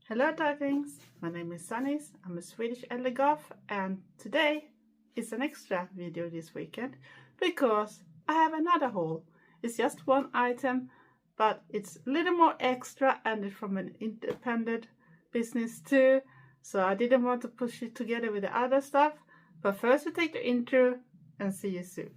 Hello darlings, my name is Sanniz, I'm a Swedish Eldergoth, and today is an extra video this weekend because I have another haul. It's just one item, but it's a little more extra and it's from an independent business too, so I didn't want to push it together with the other stuff. But first we take the intro and see you soon.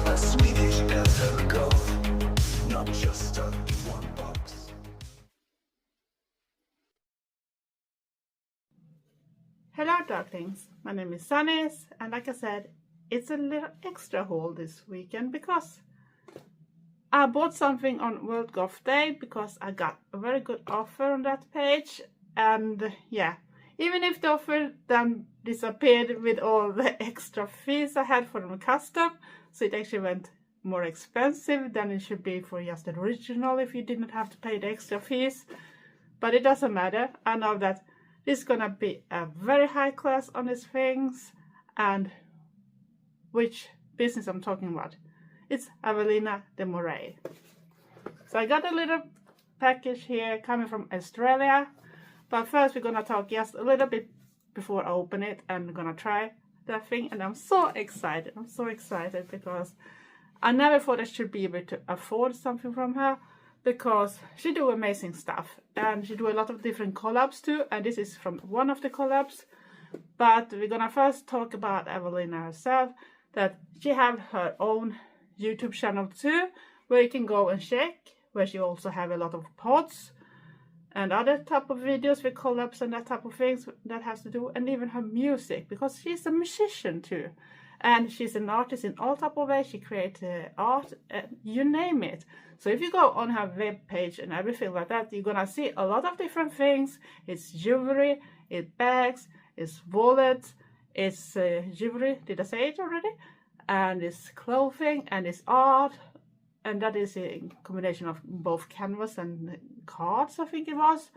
A Swedish Eldergoth, not just a one box. Hello darlings, my name is Sanniz, and like I said, it's a little extra haul this weekend because I bought something on World Goth Day because I got a very good offer on that page. And yeah, even if the offer then disappeared with all the extra fees I had for the custom, so it actually went more expensive than it should be for just the original if you didn't have to pay the extra fees. But it doesn't matter. I know that this is gonna be a very high class on these things. And which business I'm talking about? It's Avelina de Moray. So I got a little package here coming from Australia. But first we're gonna talk just a little bit before I open it, and I'm gonna try that thing. And I'm so excited. I'm so excited because I never thought I should be able to afford something from her, because she do amazing stuff and she do a lot of different collabs too, and this is from one of the collabs. But we're gonna first talk about Avelina herself, that she have her own YouTube channel too, where you can go and check, where she also have a lot of pods and other type of videos with collabs and that type of things that has to do, and even her music, because she's a musician too. And she's an artist in all type of ways. She creates art, you name it. So if you go on her web page and everything like that, you're gonna see a lot of different things. It's jewelry, it's bags, it's wallets, it's jewelry, did I say it already? And it's clothing and it's art. And that is a combination of both canvas and cards, I think it was.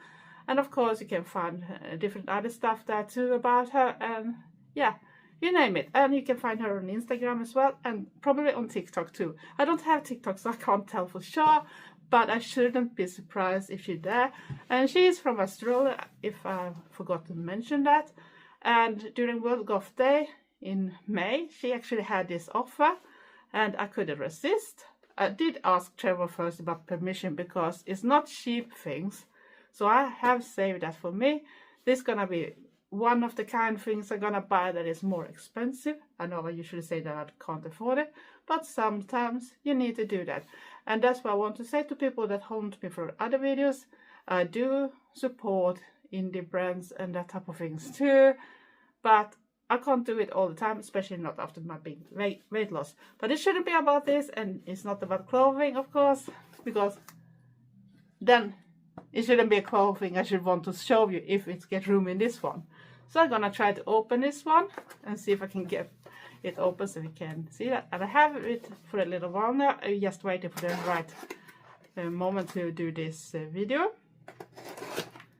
And of course you can find different other stuff there too about her, and yeah, you name it. And you can find her on Instagram as well, and probably on TikTok too. I don't have TikTok, so I can't tell for sure, but I shouldn't be surprised if she's there. And she is from Australia, if I forgot to mention that. And during World Goth Day in May, she actually had this offer, and I couldn't resist. I did ask Trevor first about permission because it's not cheap things, so I have saved that for me. This is gonna be one of the kind of things I'm gonna buy that is more expensive. I know I usually say that I can't afford it, but sometimes you need to do that. And that's what I want to say to people that haunt me for other videos. I do support indie brands and that type of things too, but I can't do it all the time, especially not after my big weight loss. But it shouldn't be about this, and it's not about clothing, of course, because then it shouldn't be a clothing I should want to show you if it gets room in this one. So I'm gonna try to open this one and see if I can get it open so we can see that. And I have it for a little while now. I'm just waiting for the right moment to do this video,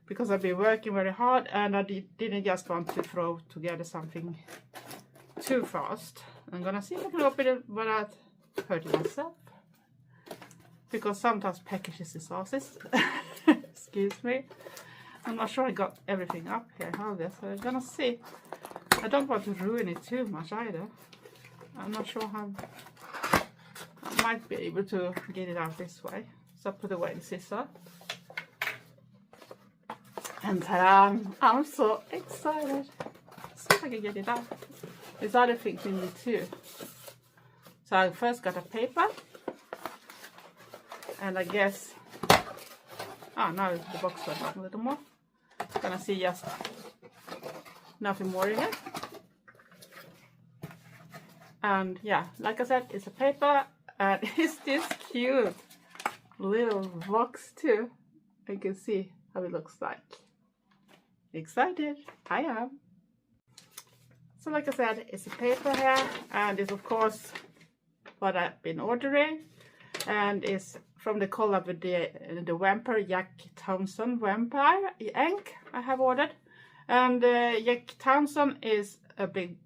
because I've been working very hard and I didn't just want to throw together something too fast. I'm gonna see if I can open it without hurting myself, because sometimes packages is sauces. Excuse me. I'm not sure I got everything up here, how this, so I'm gonna see. I don't want to ruin it too much either. I'm not sure how. I might be able to get it out this way. So I put away the scissor. And ta-da! I'm so excited. See if I can get it out. There's other things in it too. So I first got a paper. And I guess... Oh, now the box went up a little more. Gonna see just nothing more in it. And yeah, like I said, it's a paper. And it's this cute little box too. You can see how it looks like. Excited, I am. So like I said, it's a paper here, and it's of course what I've been ordering, and it's from the collab with the vampire Jack Townsend vampire ink I have ordered. And Jack Townsend is a big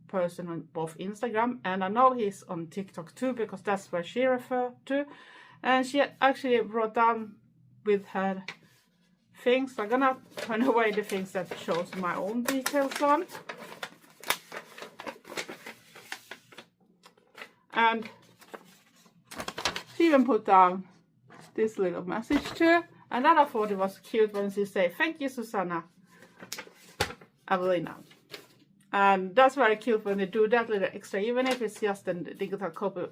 person on both Instagram, and I know he's on TikTok too, because that's where she referred to. And she actually wrote down with her things. So I'm gonna turn away the things that shows my own details on. And she even put down this little message too. And then I thought it was cute when she said, "Thank you, Susanna, Avelina." And that's very cute when they do that little extra, even if it's just a digital copy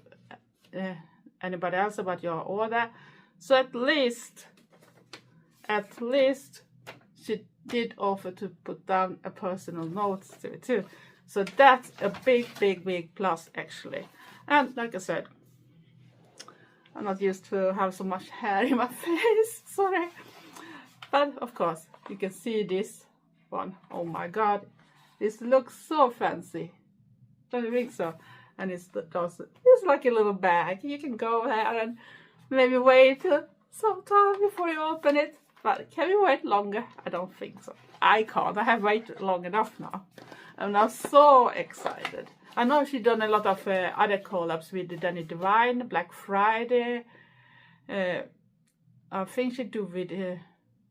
anybody else about your order. So at least she did offer to put down a personal note to it too. So that's a big plus actually. And like I said, I'm not used to have so much hair in my face, sorry. But of course, you can see this one. Oh my god, this looks so fancy. Don't you think so? And it's like a little bag. You can go there and maybe wait some time before you open it. But can you wait longer? I don't think so. I can't. I have waited long enough now. I'm now so excited. I know she's done a lot of other collabs with Danny Divine, Black Friday. I think she do with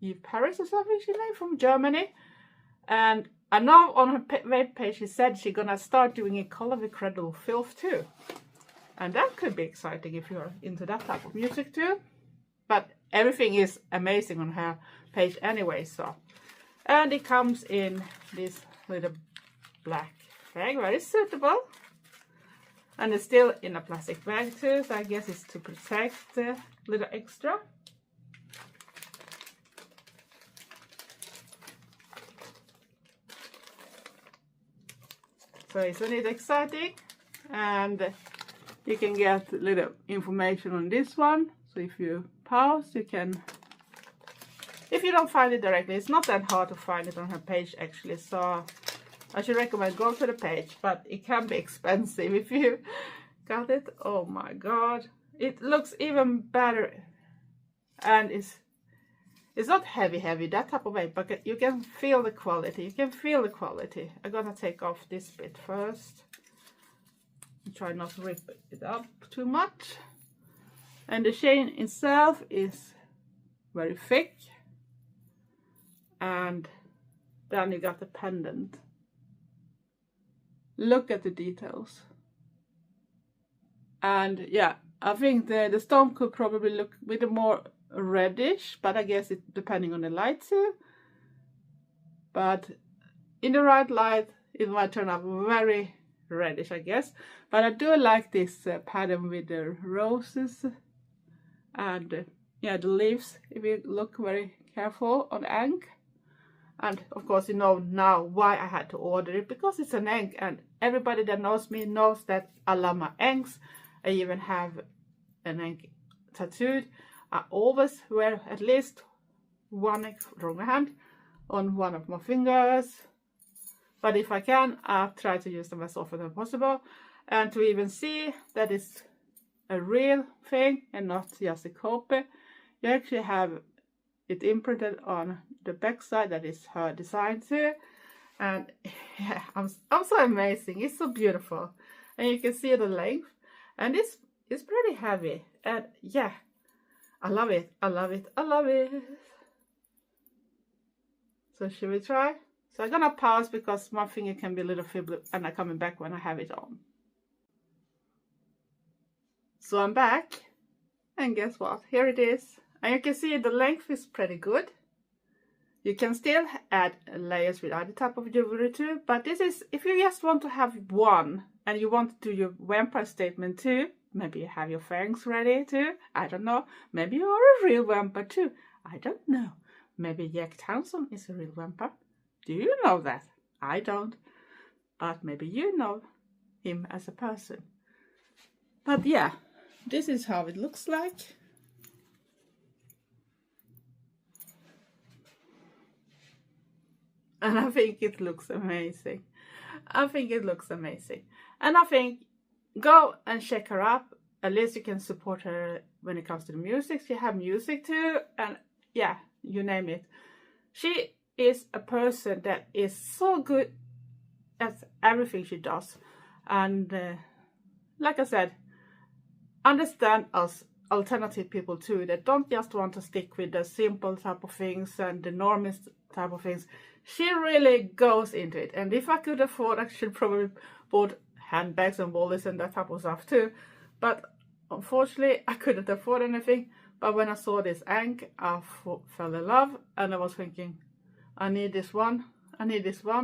Eve Paris or something, she named, from Germany. And I know on her web page she said she's gonna start doing a collab with Credible Filth too. And that could be exciting if you're into that type of music too. But everything is amazing on her page anyway, so. And it comes in this little black bag, very suitable. And it's still in a plastic bag too, so I guess it's to protect the little extra. So isn't it exciting? And you can get little information on this one. So if you pause, you can, if you don't find it directly, it's not that hard to find it on her page actually. So I should recommend go to the page, but it can be expensive if you got it. Oh my god, it looks even better, and it's not heavy that type of way, but you can feel the quality. You can feel the quality. I'm gonna take off this bit first and try not to rip it up too much. And the chain itself is very thick, and then you got the pendant. Look at the details. And yeah, I think the stone could probably look a bit more reddish, but I guess it's depending on the light too. But in the right light, it might turn out very reddish, I guess. But I do like this pattern with the roses and yeah, the leaves, if you look very careful on the egg. And of course you know now why I had to order it, because it's an egg, and everybody that knows me knows that I love my eggs. I even have an egg tattooed. I always wear at least one egg from my hand on one of my fingers. But if I can, I try to use them as often as possible. And to even see that it's a real thing and not just a copy, you actually have it imprinted on the back side. That is her design too. And yeah, I'm so amazing. It's so beautiful. And you can see the length. And it's pretty heavy. And yeah, I love it. I love it. I love it. So should we try? So I'm gonna pause because my finger can be a little fibbly, and I'm coming back when I have it on. So I'm back, and guess what? Here it is. And you can see the length is pretty good. You can still add layers with other type of jewelry too, but this is, if you just want to have one and you want to do your vampire statement too, maybe you have your fangs ready too, I don't know. Maybe you are a real vampire too, I don't know. Maybe Jack Townsend is a real vampire. Do you know that? I don't. But maybe you know him as a person. But yeah, this is how it looks like. And I think it looks amazing. I think it looks amazing. And I think go and check her up. At least you can support her when it comes to the music. She have music too. And yeah, you name it. She is a person that is so good at everything she does. And like I said, understand us alternative people too, that don't just want to stick with the simple type of things and the normist type of things. She really goes into it, and if I could afford, I should probably bought handbags and wallets and that type of stuff too, but unfortunately I couldn't afford anything. But when I saw this ankh, I fell in love, and I was thinking, I need this one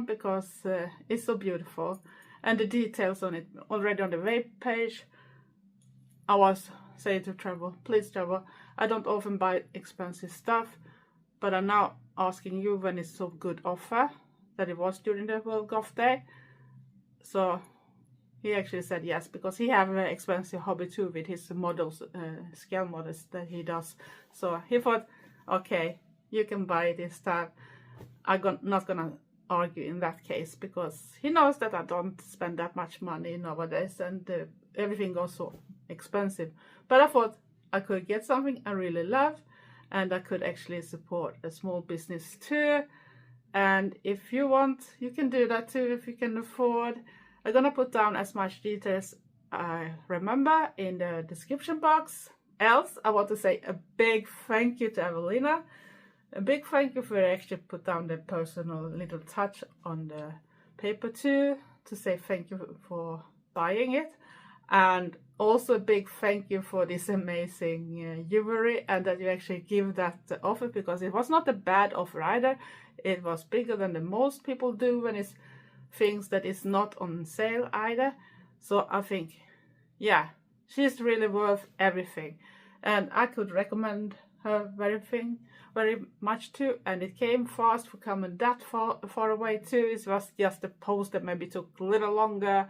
because it's so beautiful, and the details on it already on the web page. I was saying to Trevor, please Trevor, I don't often buy expensive stuff, but I'm now asking you when it's so good offer, that it was during the World Goth day. So he actually said yes, because he have an expensive hobby too with his models, scale models that he does. So he thought, okay, you can buy it this time. I'm not gonna argue in that case, because he knows that I don't spend that much money nowadays, and everything goes so expensive. But I thought I could get something I really love, and I could actually support a small business too. And if you want, you can do that too if you can afford. I'm gonna put down as much details I remember in the description box. Else, I want to say a big thank you to Avelina. A big thank you for actually put down the personal little touch on the paper too, to say thank you for buying it. And also a big thank you for this amazing jewelry, and that you actually give that offer, because it was not a bad offer either. It was bigger than the most people do when it's things that is not on sale either. So I think, yeah, she's really worth everything, and I could recommend her very much too. And it came fast for coming that far away too. It was just a post that maybe took a little longer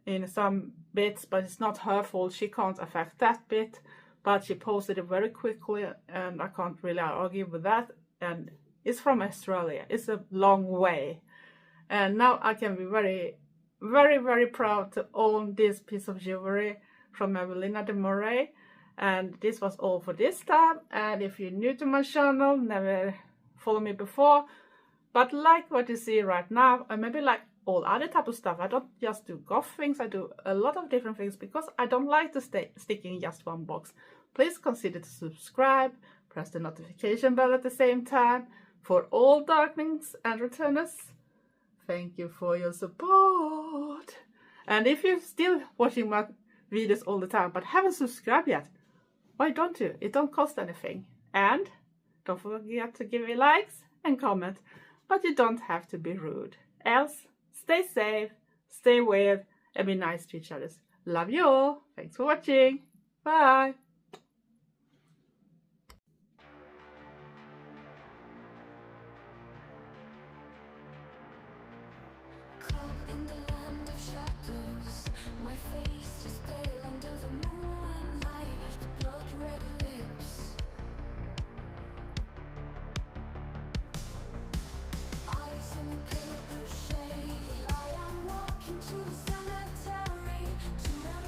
in some bits, but it's not her fault. She can't affect that bit, but she posted it very quickly, and I can't really argue with that. And it's from Australia. It's a long way, and now I can be very, very, very proud to own this piece of jewelry from Avelina de Moray. And this was all for this time. And if you're new to my channel, never followed me before, but like what you see right now, and maybe like all other type of stuff, I don't just do goth things, I do a lot of different things, because I don't like to stick in just one box. Please consider to subscribe, press the notification bell at the same time for all darklings and returners. Thank you for your support. And if you're still watching my videos all the time but haven't subscribed yet, why don't you? It don't cost anything. And don't forget to give me likes and comment, but you don't have to be rude. Else, stay safe, stay weird, and be nice to each other. Love you all. Thanks for watching. Bye.